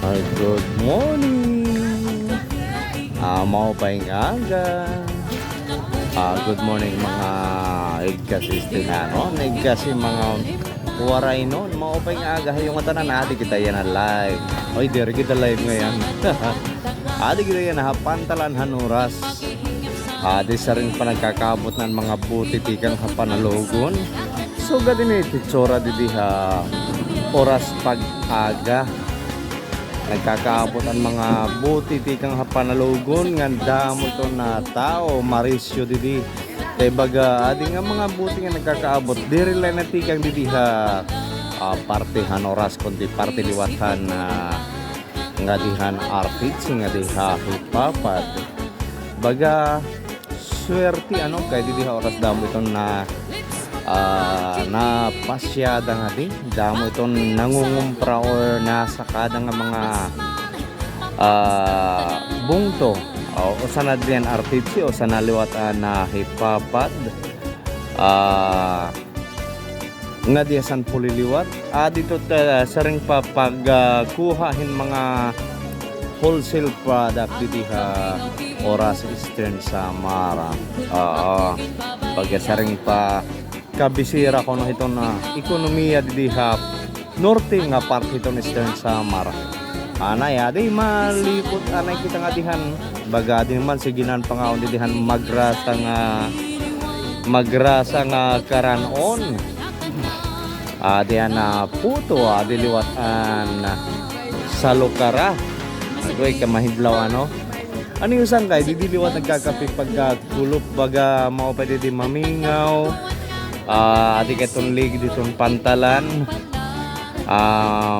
Good morning. Mau pa yung aga. Good morning mga igkasistinano. Igkasi mga waray noon. Mau pa yung aga. Yung matanan adi kita yan na live. Oy, diri kita live ngayon. Adi kita yan na pantalan hanuras. Adi sa rin pa nagkakabot ng mga butitikang hapanalogon. So gadin titsura di ha oras pag-aga. Nagkakaabot ang mga butitikang hapanalogon nga damo to na tao marisyo didi kay baga adi nga mga buti nga nagkakaabot diri lang natikang didi ha partihan oras kundi parte liwatan nga dihan artits nga diha hipapad baga swerte ano kay didi ha oras damo ito na pasyada nga di damo itong nangungumpra or nasakada nga mga bungto o sana din artitsi o sana liwat na hipapad nga diyasan puliliwat dito sa ring pagkuhahin mga wholesale product dito oras Eastern Samara pagkasaring pa kabisira ko no ito na ekonomiya di norte nga part ito ni Eastern Samara anay adi malipot anay kita nga dihan baga di naman siginan pangaon di dihan magrasa nga karanon adi na puto adi liwatan sa lokara agoy kamahidlaw ano ano yung sangkay di liwat nagkakape pagkakulop baga mao pa di mamingaw adi katong lig ditong pantalan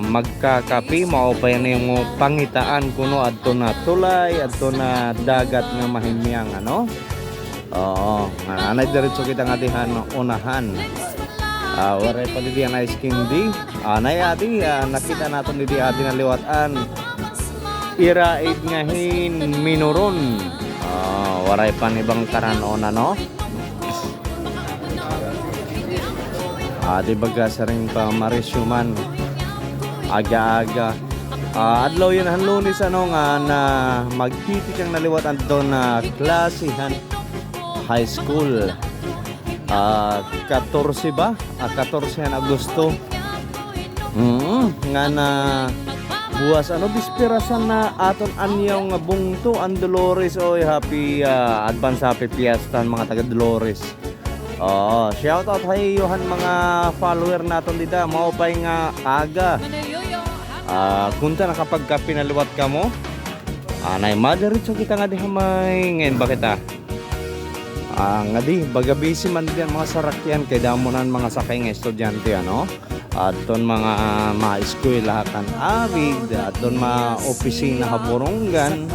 magkakapi mao pa yan yung pangitaan kuno adto na tulay adto na dagat nga mahimyang ano oo anay diretso kita nga dihan unahan waray pa di ang ice candy anay adi nakita naton di adi na liwatan iraid nga hin minuron waray pa ibang karanon ano di baga sa ring pa marisyuman aga-aga adlaw yun ang lunis ano nga na magtitik ang naliwatan doon na klasihan high school 14 ba? 14 Agosto nga na buwas ano bispirasan na aton anyaw nga bungto ang Dolores oy happy advance happy fiesta mga taga Dolores shout out hay yohan mga follower naton dita mao pay nga aga kunta na kapag pinaliwat ka mo anay madaritso kita nga di hamay ngayon bakit nga di baga busy man diyan mga sarakyan kay damonan mga sakay nga estudyante ano aton mga eskwelahan avid aton mga opisina haboronggan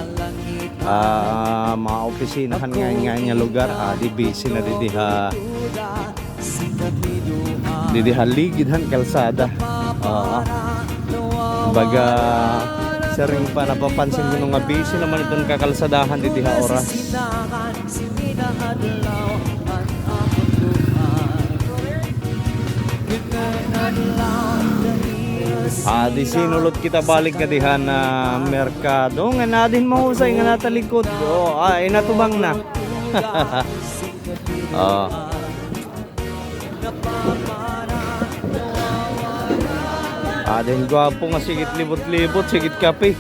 mga opisinahan nga lugar di busy na didiha ligidhan kalsada baga sa ring pa napapansin ko nga busy naman itong kakalsadahan didiha oras di sinulot kita balik ka dihan na merkado nga nadin mahusay nga natalikod natubang na din gwapo nga sigit libot-libot sigit kape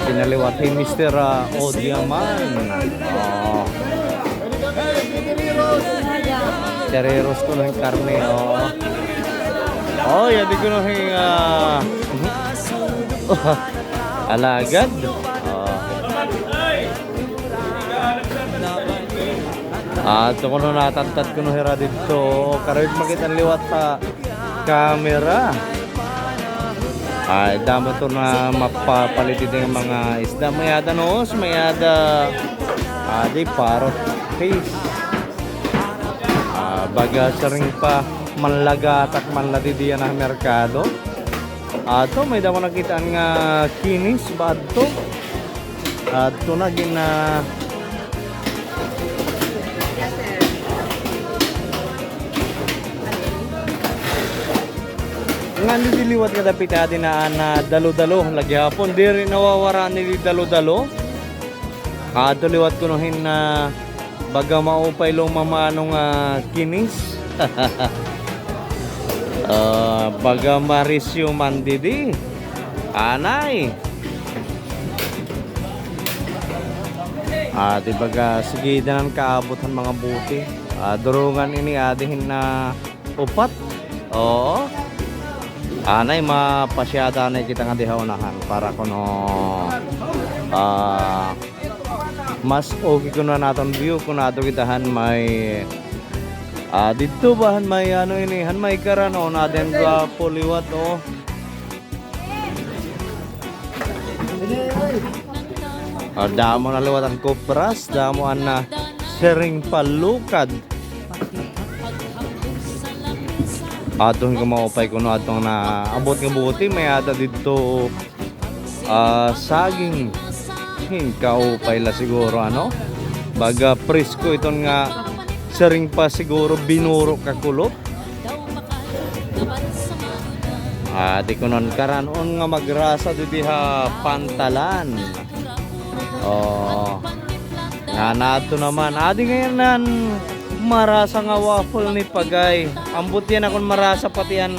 tinaliwatin Mr. Odiaman Tereros ko ng karne yabi ko ng alagad ito ko na natantat ko ng hira dito karayot makita liwat sa camera damo to na mapapalitin ng mga isda mayada noos mayada di parot fish baga sa ring pa manlagatak manladidiyan ng merkado ato may damo nakitaan nga kinis ba ato ato na gina nga nililiwat ka dapit atin na dalo-dalo lagi hapon di rin nawawara nili dalo-dalo liwat ko nuhin na baga maupay long mamanong kinis baga marisyo mandidi anay di baga sige danan kaabotan mga buti durungan ini adihin na upat oo anay mapasyada na kita nga dihaunahan para kuno mas okay kuno naton view kuno ato kitahan may dito bahan may ano ini han may karan o natin ka poliwat o damo na liwatan kopras damo na sering palukad atong kumaupay kuno atong na abot nga buti may ata dito saging kaupay la siguro ano baga presko iton nga sering pa siguro binuro kakulot di kunon karanon nga magrasa dito ha pantalan nga nato naman adi ngayon nan marasa nga waffle ni Pagay ambot yan akong marasa pati yan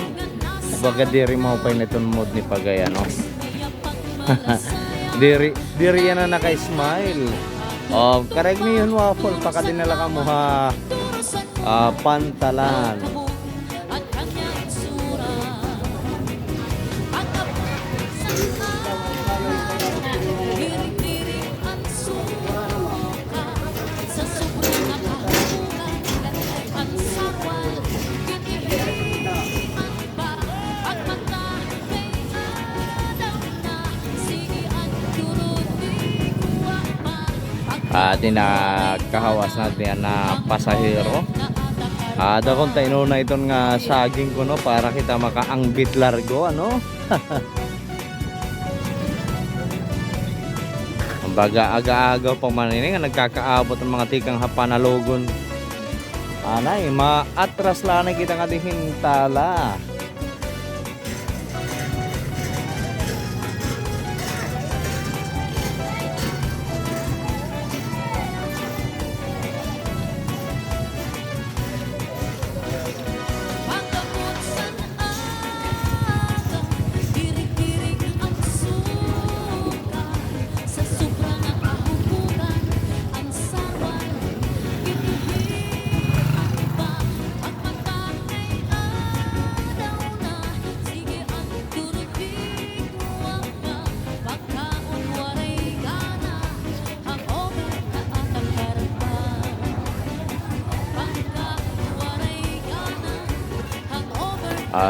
baga diri mo pa niton mood ni Pagay ano diri yan na naka-smile kareg ni yun waffle paka dinala ka mo ha pantalan kahawas natin na pasahero dakon tayo na iton nga saging ko no para kita makaangbit largo ano baga aga-aga pa man ini nga nagkakaabot ang mga tikang hapanalogon anay maatras lang na kita nga dihintala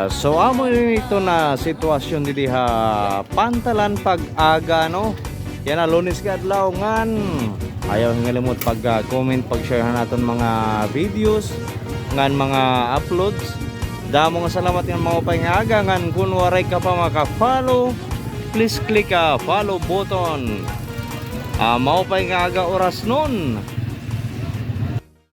so amo ito na sitwasyon dito ha pantalan pag-aga no yan na lunes ka adlaw ngan ayaw ngalimot pag comment pag share naton mga videos ngan mga uploads damo nga salamat ng mga upay nga aga ngan kung waray ka pa maka-follow please click follow button maupay nga aga oras nun